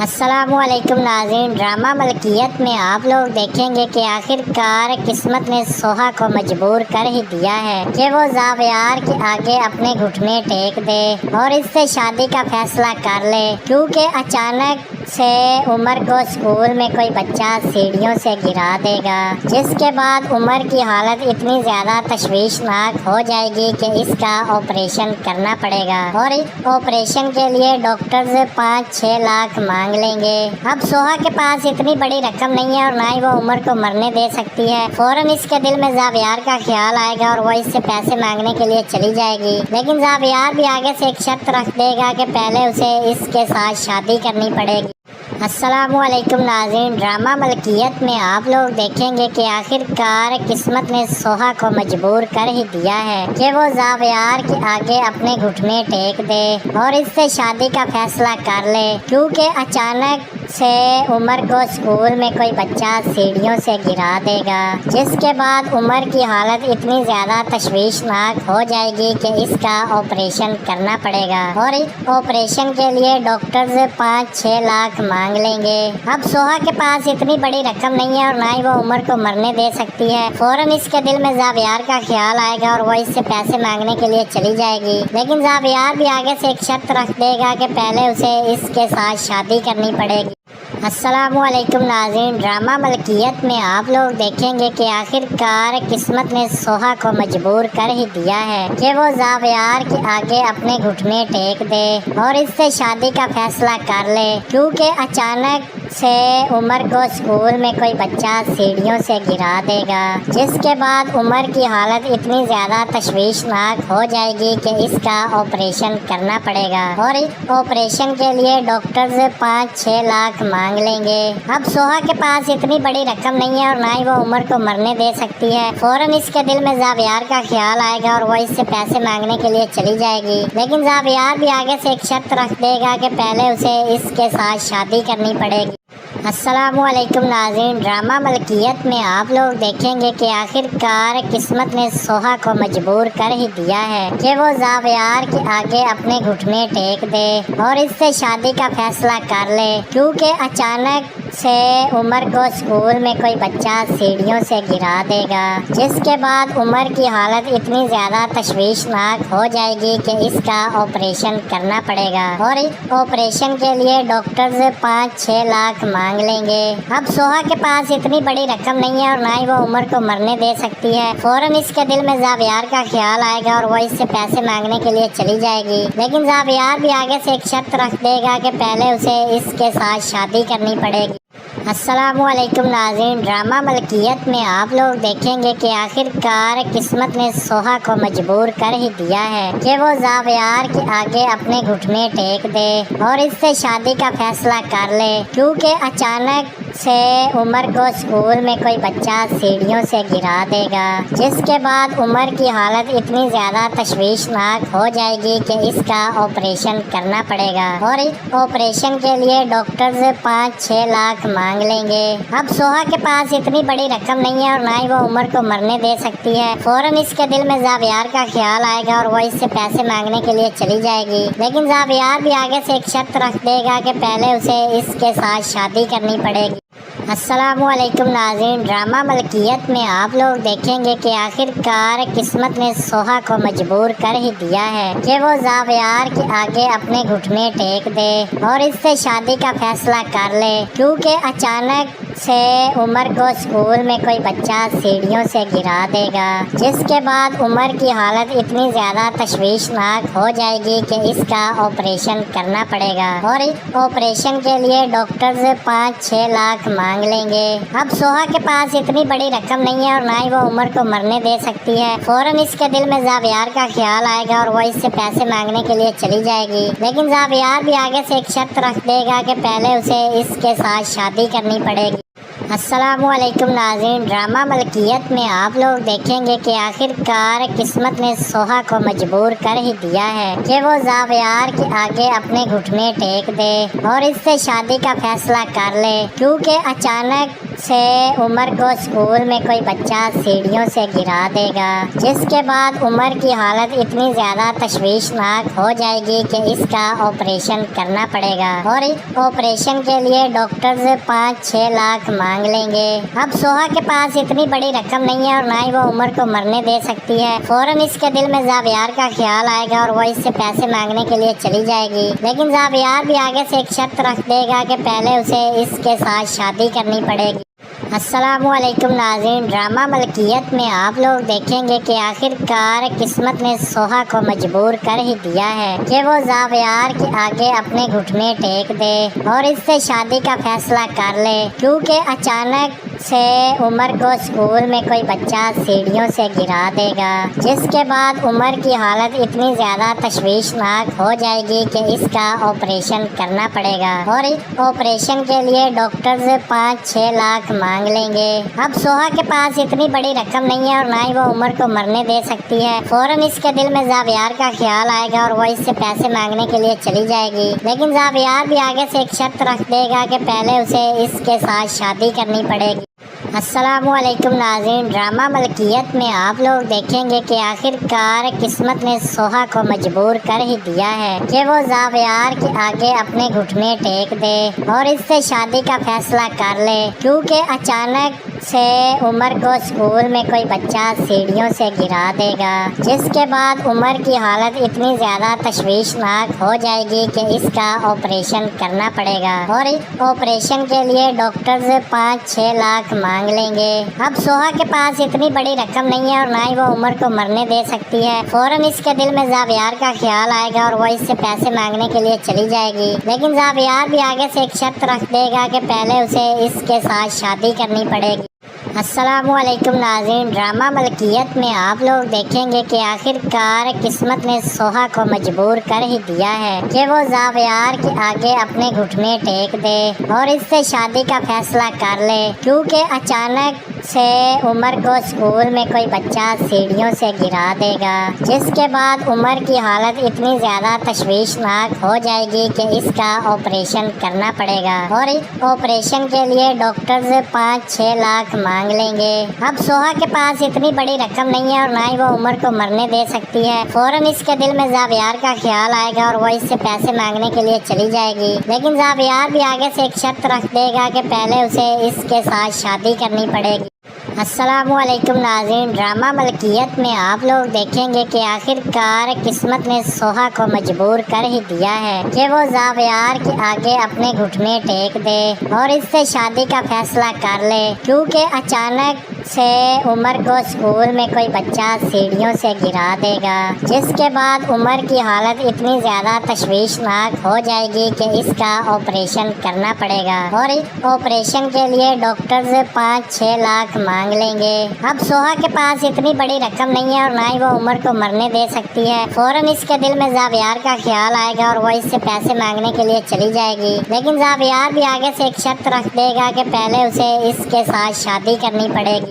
अस्सलामुअलैकुम नाज़रीन, ड्रामा मलकियत में आप लोग देखेंगे कि आखिरकार किस्मत ने सोहा को मजबूर कर ही दिया है कि वो ज़ावियार के आगे अपने घुटने टेक दे और इससे शादी का फैसला कर ले, क्योंकि अचानक से उमर को स्कूल में कोई बच्चा सीढ़ियों से गिरा देगा, जिसके बाद उमर की हालत इतनी ज़्यादा तशवीशनाक हो जाएगी कि इसका ऑपरेशन करना पड़ेगा और इस ऑपरेशन के लिए डॉक्टर्स 5-6 लाख मांग लेंगे। अब सोहा के पास इतनी बड़ी रकम नहीं है और ना ही वो उमर को मरने दे सकती है। फौरन इसके दिल में ज़ावियार का ख्याल आएगा और वो इससे पैसे मांगने के लिए चली जाएगी, लेकिन ज़ावियार भी आगे से एक शर्त रख देगा कि पहले उसे इसके साथ शादी करनी पड़ेगी। अस्सलामुअलैकुम नाज़रीन, ड्रामा मलकियत में आप लोग देखेंगे कि आखिरकार किस्मत ने सोहा को मजबूर कर ही दिया है कि वो ज़ावियार के आगे अपने घुटने टेक दे और इससे शादी का फैसला कर ले, क्योंकि अचानक से उमर को स्कूल में कोई बच्चा सीढ़ियों से गिरा देगा, जिसके बाद उमर की हालत इतनी ज़्यादा तशवीशनाक हो जाएगी कि इसका ऑपरेशन करना पड़ेगा और इस ऑपरेशन के लिए डॉक्टर्स 5-6 लाख मांग लेंगे। अब सोहा के पास इतनी बड़ी रकम नहीं है और ना ही वो उमर को मरने दे सकती है। फौरन इसके दिल में ज़ावियार का ख्याल आएगा और वो इससे पैसे मांगने के लिए चली जाएगी, लेकिन ज़ावियार भी आगे से एक शर्त रख देगा कि पहले उसे इसके साथ शादी करनी पड़ेगी। अस्सलामुअलैकुम नाज़रीन, ड्रामा मलकियत में आप लोग देखेंगे कि आखिरकार किस्मत ने सोहा को मजबूर कर ही दिया है कि वो ज़ावियार के आगे अपने घुटने टेक दे और इससे शादी का फैसला कर ले, क्योंकि अचानक से उमर को स्कूल में कोई बच्चा सीढ़ियों से गिरा देगा, जिसके बाद उमर की हालत इतनी ज़्यादा तशवीशनाक हो जाएगी कि इसका ऑपरेशन करना पड़ेगा और इस ऑपरेशन के लिए डॉक्टर्स 5-6 लाख मांग लेंगे। अब सोहा के पास इतनी बड़ी रकम नहीं है और ना ही वो उमर को मरने दे सकती है। फौरन इसके दिल में ज़ावियार का ख्याल आएगा और वो इससे पैसे मांगने के लिए चली जाएगी, लेकिन ज़ावियार भी आगे से एक शर्त रख देगा कि पहले उसे इसके साथ शादी करनी पड़ेगी। अस्सलामुअलैकुम नाज़रीन, ड्रामा मलकियत में आप लोग देखेंगे कि आखिरकार किस्मत ने सोहा को मजबूर कर ही दिया है कि वो ज़ावियार के आगे अपने घुटने टेक दे और इससे शादी का फैसला कर ले, क्योंकि अचानक से उमर को स्कूल में कोई बच्चा सीढ़ियों से गिरा देगा, जिसके बाद उमर की हालत इतनी ज़्यादा तशवीशनाक हो जाएगी कि इसका ऑपरेशन करना पड़ेगा और इस ऑपरेशन के लिए डॉक्टर्स 5-6 लाख मांग लेंगे। अब सोहा के पास इतनी बड़ी रकम नहीं है और ना ही वो उमर को मरने दे सकती है। फौरन इसके दिल में ज़ावियार का ख्याल आएगा और वो इससे पैसे मांगने के लिए चली जाएगी, लेकिन ज़ावियार भी आगे से एक शर्त रख देगा कि पहले उसे इसके साथ शादी करनी पड़ेगी। अस्सलामुअलैकुम नाज़रीन, ड्रामा मलकियत में आप लोग देखेंगे कि आखिरकार किस्मत ने सोहा को मजबूर कर ही दिया है कि वो ज़ावियार के आगे अपने घुटने टेक दे और इससे शादी का फैसला कर ले, क्योंकि अचानक से उमर को स्कूल में कोई बच्चा सीढ़ियों से गिरा देगा, जिसके बाद उमर की हालत इतनी ज़्यादा तशवीशनाक हो जाएगी कि इसका ऑपरेशन करना पड़ेगा और इस ऑपरेशन के लिए डॉक्टर्स 5-6 लाख मांग लेंगे। अब सोहा के पास इतनी बड़ी रकम नहीं है और ना ही वो उमर को मरने दे सकती है। फौरन इसके दिल में ज़ावियार का ख्याल आएगा और वो इससे पैसे मांगने के लिए चली जाएगी, लेकिन ज़ावियार भी आगे से एक शर्त रख देगा कि पहले उसे इसके साथ शादी करनी पड़ेगी। अस्सलामुअलैकुम नाज़रीन, ड्रामा मलकियत में आप लोग देखेंगे कि आखिरकार किस्मत ने सोहा को मजबूर कर ही दिया है कि वो ज़ावियार के आगे अपने घुटने टेक दे और इससे शादी का फैसला कर ले, क्योंकि अचानक से उमर को स्कूल में कोई बच्चा सीढ़ियों से गिरा देगा, जिसके बाद उमर की हालत इतनी ज़्यादा तशवीशनाक हो जाएगी कि इसका ऑपरेशन करना पड़ेगा और इस ऑपरेशन के लिए डॉक्टर्स 5-6 लाख मांग लेंगे। अब सोहा के पास इतनी बड़ी रकम नहीं है और ना ही वो उमर को मरने दे सकती है। फौरन इसके दिल में ज़ावियार का ख्याल आएगा और वो इससे पैसे मांगने के लिए चली जाएगी, लेकिन ज़ावियार भी आगे से एक शर्त रख देगा कि पहले उसे इसके साथ शादी करनी पड़ेगी। अस्सलामुअलैकुम नाज़रीन, ड्रामा मलकियत में आप लोग देखेंगे कि आखिरकार किस्मत ने सोहा को मजबूर कर ही दिया है कि वो ज़ावियार के आगे अपने घुटने टेक दे और इससे शादी का फैसला कर ले, क्योंकि अचानक से उमर को स्कूल में कोई बच्चा सीढ़ियों से गिरा देगा, जिसके बाद उमर की हालत इतनी ज़्यादा तशवीशनाक हो जाएगी कि इसका ऑपरेशन करना पड़ेगा और इस ऑपरेशन के लिए डॉक्टर्स 5-6 लाख मांग लेंगे। अब सोहा के पास इतनी बड़ी रकम नहीं है और ना ही वो उमर को मरने दे सकती है। फौरन इसके दिल में ज़ावियार का ख्याल आएगा और वो इससे पैसे मांगने के लिए चली जाएगी, लेकिन ज़ावियार भी आगे से एक शर्त रख देगा कि पहले उसे इसके साथ शादी करनी पड़ेगी। अस्सलामुअलैकुम नाज़रीन, ड्रामा मलकियत में आप लोग देखेंगे कि आखिरकार किस्मत ने सोहा को मजबूर कर ही दिया है कि वो ज़ावियार के आगे अपने घुटने टेक दे और इससे शादी का फैसला कर ले, क्योंकि अचानक से उमर को स्कूल में कोई बच्चा सीढ़ियों से गिरा देगा, जिसके बाद उमर की हालत इतनी ज़्यादा तशवीशनाक हो जाएगी कि इसका ऑपरेशन करना पड़ेगा और इस ऑपरेशन के लिए डॉक्टर्स 5-6 लाख मांग लेंगे। अब सोहा के पास इतनी बड़ी रकम नहीं है और ना ही वो उमर को मरने दे सकती है। फौरन इसके दिल में ज़ावियार का ख्याल आएगा और वो इससे पैसे मांगने के लिए चली जाएगी, लेकिन ज़ावियार भी आगे से एक शर्त रख देगा कि पहले उसे इसके साथ शादी करनी पड़ेगी। अस्सलामुअलैकुम नाज़रीन, ड्रामा मलकियत में आप लोग देखेंगे कि आखिरकार किस्मत ने सोहा को मजबूर कर ही दिया है कि वो ज़ावियार के आगे अपने घुटने टेक दे और इससे शादी का फैसला कर ले, क्योंकि अचानक से उमर को स्कूल में कोई बच्चा सीढ़ियों से गिरा देगा, जिसके बाद उमर की हालत इतनी ज़्यादा तशवीशनाक हो जाएगी कि इसका ऑपरेशन करना पड़ेगा और इस ऑपरेशन के लिए डॉक्टर्स 5-6 लाख मांग लेंगे। अब सोहा के पास इतनी बड़ी रकम नहीं है और ना ही वो उमर को मरने दे सकती है। फौरन इसके दिल में ज़ावियार का ख्याल आएगा और वो इससे पैसे मांगने के लिए चली जाएगी, लेकिन ज़ावियार भी आगे से एक शर्त रख देगा कि पहले उसे इसके साथ शादी करनी पड़ेगी। अस्सलामुअलैकुम नाज़रीन, ड्रामा मलकियत में आप लोग देखेंगे कि आखिरकार किस्मत ने सोहा को मजबूर कर ही दिया है कि वो ज़ावियार के आगे अपने घुटने टेक दे और इससे शादी का फैसला कर ले, क्योंकि अचानक से उमर को स्कूल में कोई बच्चा सीढ़ियों से गिरा देगा, जिसके बाद उमर की हालत इतनी ज़्यादा तशवीशनाक हो जाएगी कि इसका ऑपरेशन करना पड़ेगा और इस ऑपरेशन के लिए डॉक्टर्स 5-6 लाख मांग लेंगे। अब सोहा के पास इतनी बड़ी रकम नहीं है और ना ही वो उमर को मरने दे सकती है। फौरन इसके दिल में ज़ावियार का ख्याल आएगा और वो इससे पैसे मांगने के लिए चली जाएगी, लेकिन ज़ावियार भी आगे से एक शर्त रख देगा कि पहले उसे इसके साथ शादी करनी पड़ेगी। अस्सलामुअलैकुम नाज़रीन, ड्रामा मलकियत में आप लोग देखेंगे कि आखिरकार किस्मत ने सोहा को मजबूर कर ही दिया है कि वो ज़ावियार के आगे अपने घुटने टेक दे और इससे शादी का फैसला कर ले, क्योंकि अचानक से उमर को स्कूल में कोई बच्चा सीढ़ियों से गिरा देगा, जिसके बाद उमर की हालत इतनी ज़्यादा तशवीशनाक हो जाएगी कि इसका ऑपरेशन करना पड़ेगा और इस ऑपरेशन के लिए डॉक्टर्स 5-6 लाख मांग लेंगे। अब सोहा के पास इतनी बड़ी रकम नहीं है और ना ही वो उमर को मरने दे सकती है। फौरन इसके दिल में ज़ावियार का ख्याल आएगा और वो इससे पैसे मांगने के लिए चली जाएगी, लेकिन ज़ावियार भी आगे से एक शर्त रख देगा कि पहले उसे इसके साथ शादी करनी पड़ेगी।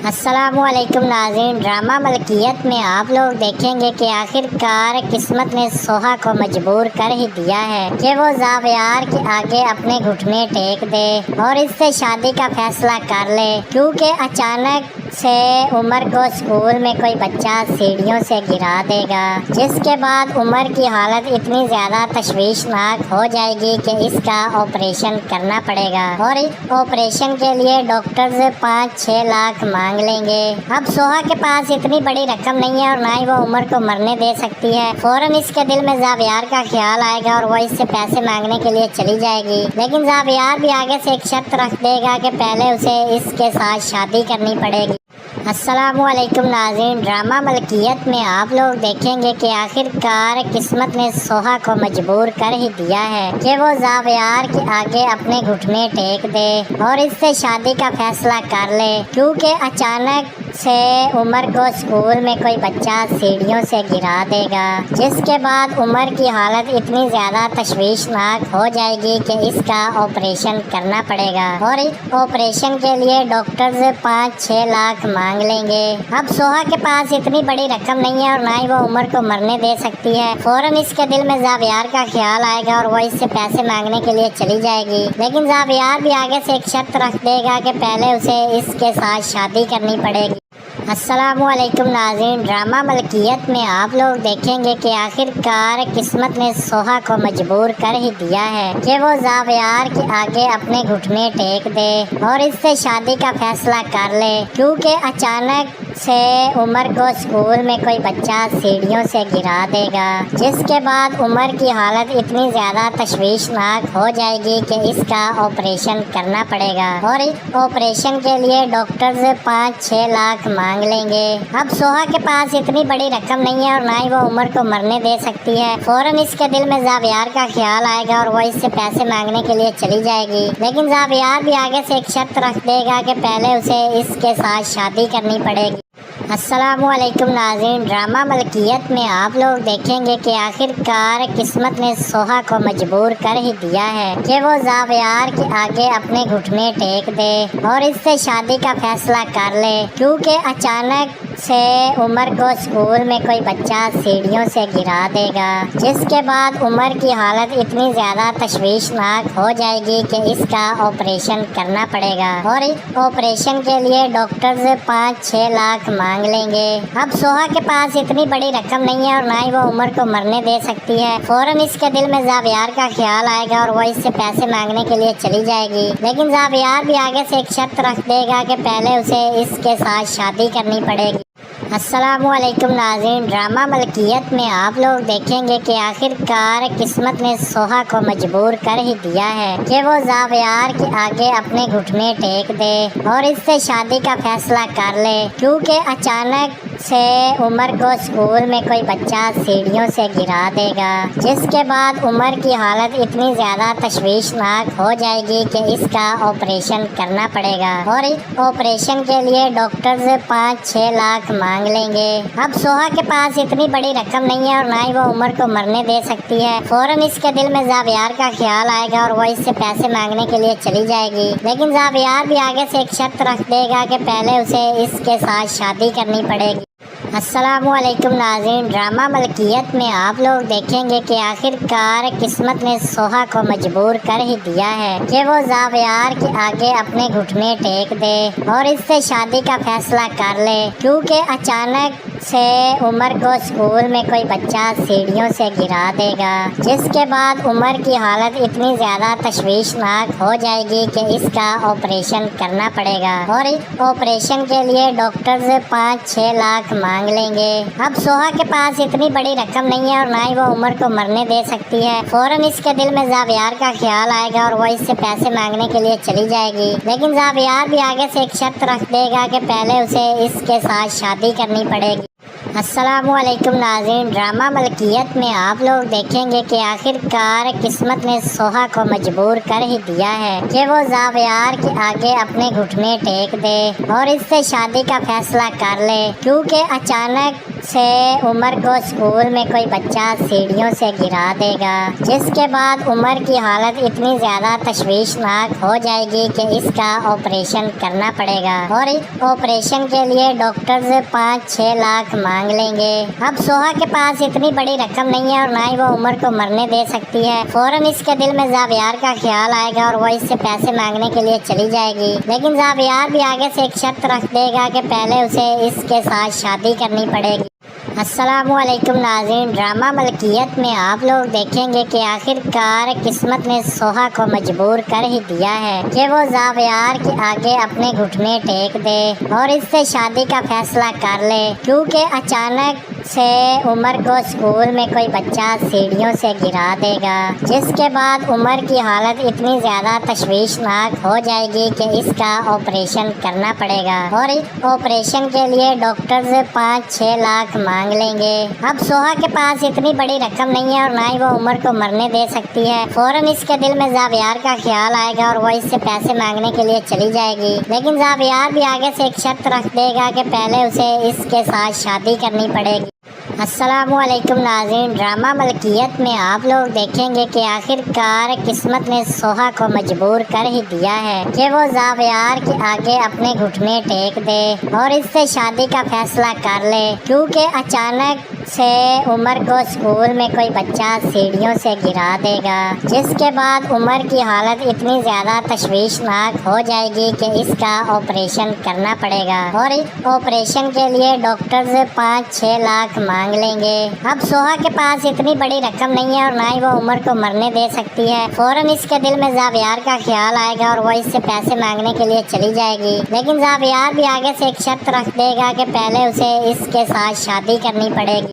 अस्सलामुअलैकुम नाज़रीन, ड्रामा मलकियत में आप लोग देखेंगे कि आखिरकार किस्मत ने सोहा को मजबूर कर ही दिया है कि वो ज़ावियार के आगे अपने घुटने टेक दे और इससे शादी का फैसला कर ले, क्योंकि अचानक से उमर को स्कूल में कोई बच्चा सीढ़ियों से गिरा देगा, जिसके बाद उमर की हालत इतनी ज़्यादा तशवीशनाक हो जाएगी कि इसका ऑपरेशन करना पड़ेगा और इस ऑपरेशन के लिए डॉक्टर्स 5-6 लाख मांग लेंगे। अब सोहा के पास इतनी बड़ी रकम नहीं है और ना ही वो उमर को मरने दे सकती है। फौरन इसके दिल में ज़ावियार का ख्याल आएगा और वो इससे पैसे मांगने के लिए चली जाएगी, लेकिन ज़ावियार भी आगे से एक शर्त रख देगा कि पहले उसे इसके साथ शादी करनी पड़ेगी। अस्सलामुअलैकुम नाज़रीन, ड्रामा मलकियत में आप लोग देखेंगे कि आखिरकार किस्मत ने सोहा को मजबूर कर ही दिया है कि वो ज़ावियार के आगे अपने घुटने टेक दे और इससे शादी का फैसला कर ले, क्योंकि अचानक से उमर को स्कूल में कोई बच्चा सीढ़ियों से गिरा देगा, जिसके बाद उमर की हालत इतनी ज़्यादा तशवीशनाक हो जाएगी कि इसका ऑपरेशन करना पड़ेगा और इस ऑपरेशन के लिए डॉक्टर्स 5-6 लाख मांग लेंगे। अब सोहा के पास इतनी बड़ी रकम नहीं है और ना ही वो उमर को मरने दे सकती है। फौरन इसके दिल में ज़ावियार का ख्याल आएगा और वो इससे पैसे मांगने के लिए चली जाएगी, लेकिन ज़ावियार भी आगे से एक शर्त रख देगा कि पहले उसे इसके साथ शादी करनी पड़ेगी। अस्सलामुअलैकुम नाज़रीन, ड्रामा मलकियत में आप लोग देखेंगे कि आखिरकार किस्मत ने सोहा को मजबूर कर ही दिया है कि वो ज़ावियार के आगे अपने घुटने टेक दे और इससे शादी का फैसला कर ले, क्योंकि अचानक से उमर को स्कूल में कोई बच्चा सीढ़ियों से गिरा देगा, जिसके बाद उमर की हालत इतनी ज़्यादा तशवीशनाक हो जाएगी कि इसका ऑपरेशन करना पड़ेगा और इस ऑपरेशन के लिए डॉक्टर्स 5-6 लाख मांग लेंगे। अब सोहा के पास इतनी बड़ी रकम नहीं है और ना ही वो उमर को मरने दे सकती है। फौरन इसके दिल में ज़ावियार का ख्याल आएगा और वो इससे पैसे मांगने के लिए चली जाएगी, लेकिन ज़ावियार भी आगे से एक शर्त रख देगा कि पहले उसे इसके साथ शादी करनी पड़ेगी। अस्सलामुअलैकुम नाज़रीन, ड्रामा मलकियत में आप लोग देखेंगे कि आखिरकार किस्मत ने सोहा को मजबूर कर ही दिया है कि वो ज़ावियार के आगे अपने घुटने टेक दे और इससे शादी का फैसला कर ले, क्योंकि अचानक से उमर को स्कूल में कोई बच्चा सीढ़ियों से गिरा देगा, जिसके बाद उमर की हालत इतनी ज़्यादा तशवीशनाक हो जाएगी कि इसका ऑपरेशन करना पड़ेगा और इस ऑपरेशन के लिए डॉक्टर्स 5-6 लाख मांग लेंगे। अब सोहा के पास इतनी बड़ी रकम नहीं है और ना ही वो उमर को मरने दे सकती है। फौरन इसके दिल में ज़ावियार का ख्याल आएगा और वो इससे पैसे मांगने के लिए चली जाएगी, लेकिन ज़ावियार भी आगे से एक शर्त रख देगा कि पहले उसे इसके साथ शादी करनी पड़ेगी। अस्सलामुअलैकुम नाज़रीन, ड्रामा मलकियत में आप लोग देखेंगे कि आखिरकार किस्मत ने सोहा को मजबूर कर ही दिया है कि वो ज़ावियार के आगे अपने घुटने टेक दे और इससे शादी का फैसला कर ले, क्योंकि अचानक से उमर को स्कूल में कोई बच्चा सीढ़ियों से गिरा देगा, जिसके बाद उमर की हालत इतनी ज़्यादा तशवीशनाक हो जाएगी कि इसका ऑपरेशन करना पड़ेगा और इस ऑपरेशन के लिए डॉक्टर्स 5-6 लाख मांग लेंगे। अब सोहा के पास इतनी बड़ी रकम नहीं है और ना ही वो उमर को मरने दे सकती है। फौरन इसके दिल में ज़ावियार का ख्याल आएगा और वो इससे पैसे मांगने के लिए चली जाएगी, लेकिन ज़ावियार भी आगे से एक शर्त रख देगा कि पहले उसे इसके साथ शादी करनी पड़ेगी। अस्सलामुअलैकुम नाज़रीन, ड्रामा मलकियत में आप लोग देखेंगे कि आखिरकार किस्मत ने सोहा को मजबूर कर ही दिया है कि वो ज़ावियार के आगे अपने घुटने टेक दे और इससे शादी का फैसला कर ले, क्योंकि अचानक से उमर को स्कूल में कोई बच्चा सीढ़ियों से गिरा देगा, जिसके बाद उमर की हालत इतनी ज़्यादा तशवीशनाक हो जाएगी कि इसका ऑपरेशन करना पड़ेगा और इस ऑपरेशन के लिए डॉक्टर्स 5-6 लाख मांग लेंगे। अब सोहा के पास इतनी बड़ी रकम नहीं है और ना ही वो उमर को मरने दे सकती है। फौरन इसके दिल में ज़ावियार का ख्याल आएगा और वो इससे पैसे मांगने के लिए चली जाएगी, लेकिन ज़ावियार भी आगे से एक शर्त रख देगा कि पहले उसे इसके साथ शादी करनी पड़ेगी। अस्सलामुअलैकुम नाज़रीन, ड्रामा मलकियत में आप लोग देखेंगे कि आखिरकार किस्मत ने सोहा को मजबूर कर ही दिया है कि वो ज़ावियार के आगे अपने घुटने टेक दे और इससे शादी का फैसला कर ले, क्योंकि अचानक से उमर को स्कूल में कोई बच्चा सीढ़ियों से गिरा देगा, जिसके बाद उमर की हालत इतनी ज़्यादा तशवीशनाक हो जाएगी कि इसका ऑपरेशन करना पड़ेगा और इस ऑपरेशन के लिए डॉक्टर्स 5-6 लाख मांग लेंगे। अब सोहा के पास इतनी बड़ी रकम नहीं है और ना ही वो उमर को मरने दे सकती है। फौरन इसके दिल में ज़ावियार का ख्याल आएगा और वो इससे पैसे मांगने के लिए चली जाएगी, लेकिन ज़ावियार भी आगे से एक शर्त रख देगा कि पहले उसे इसके साथ शादी करनी पड़ेगी। अस्सलामुअलैकुम नाज़रीन, ड्रामा मलकियत में आप लोग देखेंगे कि आखिरकार किस्मत ने सोहा को मजबूर कर ही दिया है कि वो ज़ावियार के आगे अपने घुटने टेक दे और इससे शादी का फैसला कर ले, क्योंकि अचानक से उमर को स्कूल में कोई बच्चा सीढ़ियों से गिरा देगा, जिसके बाद उमर की हालत इतनी ज़्यादा तशवीशनाक हो जाएगी कि इसका ऑपरेशन करना पड़ेगा और इस ऑपरेशन के लिए डॉक्टर्स 5-6 लाख मांग लेंगे। अब सोहा के पास इतनी बड़ी रकम नहीं है और ना ही वो उमर को मरने दे सकती है। फौरन इसके दिल में ज़ावियार का ख्याल आएगा और वो इससे पैसे मांगने के लिए चली जाएगी, लेकिन ज़ावियार भी आगे से एक शर्त रख देगा कि पहले उसे इसके साथ शादी करनी पड़ेगी। अस्सलामुअलैकुम नाज़रीन, ड्रामा मलकियत में आप लोग देखेंगे कि आखिरकार किस्मत ने सोहा को मजबूर कर ही दिया है कि वो ज़ावियार के आगे अपने घुटने टेक दे और इससे शादी का फैसला कर ले, क्योंकि अचानक से उमर को स्कूल में कोई बच्चा सीढ़ियों से गिरा देगा, जिसके बाद उमर की हालत इतनी ज़्यादा तशवीशनाक हो जाएगी कि इसका ऑपरेशन करना पड़ेगा और इस ऑपरेशन के लिए डॉक्टर्स 5-6 लाख मांग लेंगे। अब सोहा के पास इतनी बड़ी रकम नहीं है और ना ही वो उमर को मरने दे सकती है। फौरन इसके दिल में ज़ावियार का ख्याल आएगा और वो इससे पैसे मांगने के लिए चली जाएगी, लेकिन ज़ावियार भी आगे से एक शर्त रख देगा कि पहले उसे इसके साथ शादी करनी पड़ेगी।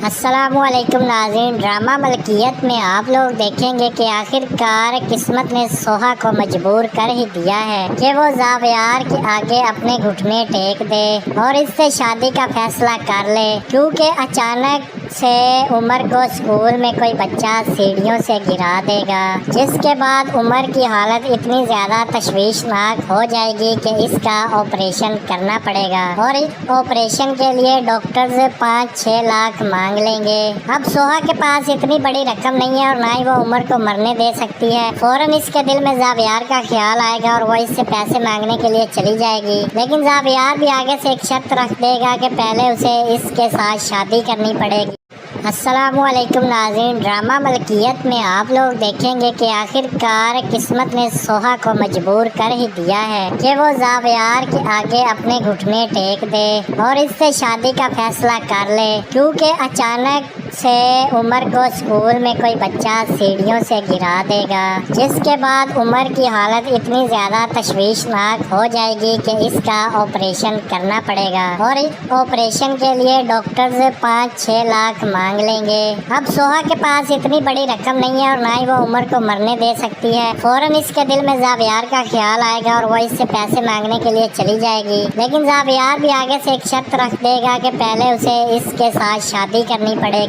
अस्सलामुअलैकुम नाज़रीन, ड्रामा मलकियत में आप लोग देखेंगे कि आखिरकार किस्मत ने सोहा को मजबूर कर ही दिया है कि वो ज़ावियार के आगे अपने घुटने टेक दे और इससे शादी का फैसला कर ले, क्योंकि अचानक से उमर को स्कूल में कोई बच्चा सीढ़ियों से गिरा देगा, जिसके बाद उमर की हालत इतनी ज्यादा तशवीशनाक हो जाएगी कि इसका ऑपरेशन करना पड़ेगा और इस ऑपरेशन के लिए डॉक्टर्स 5-6 लाख मांग लेंगे। अब सोहा के पास इतनी बड़ी रकम नहीं है और ना ही वो उमर को मरने दे सकती है। फौरन इसके दिल में जावियार का ख्याल आएगा और वो इससे पैसे मांगने के लिए चली जाएगी, लेकिन जावियार भी आगे से एक शर्त रख देगा कि पहले उसे इसके साथ शादी करनी पड़ेगी। अस्सलामुअलैकुम नाज़रीन, ड्रामा मलकियत में आप लोग देखेंगे कि आखिरकार किस्मत ने सोहा को मजबूर कर ही दिया है कि वो जावियार के आगे अपने घुटने टेक दे और इससे शादी का फैसला कर ले, क्योंकि अचानक से उमर को स्कूल में कोई बच्चा सीढ़ियों से गिरा देगा, जिसके बाद उमर की हालत इतनी ज्यादा तशवीशनाक हो जाएगी कि इसका ऑपरेशन करना पड़ेगा और इस ऑपरेशन के लिए डॉक्टर्स 5-6 लाख मांग लेंगे। अब सोहा के पास इतनी बड़ी रकम नहीं है और ना ही वो उमर को मरने दे सकती है। फौरन इसके दिल में जावियार का ख्याल आएगा और वो इससे पैसे मांगने के लिए चली जाएगी, लेकिन जावियार भी आगे से एक शर्त रख देगा कि पहले उसे इसके साथ शादी करनी पड़ेगी।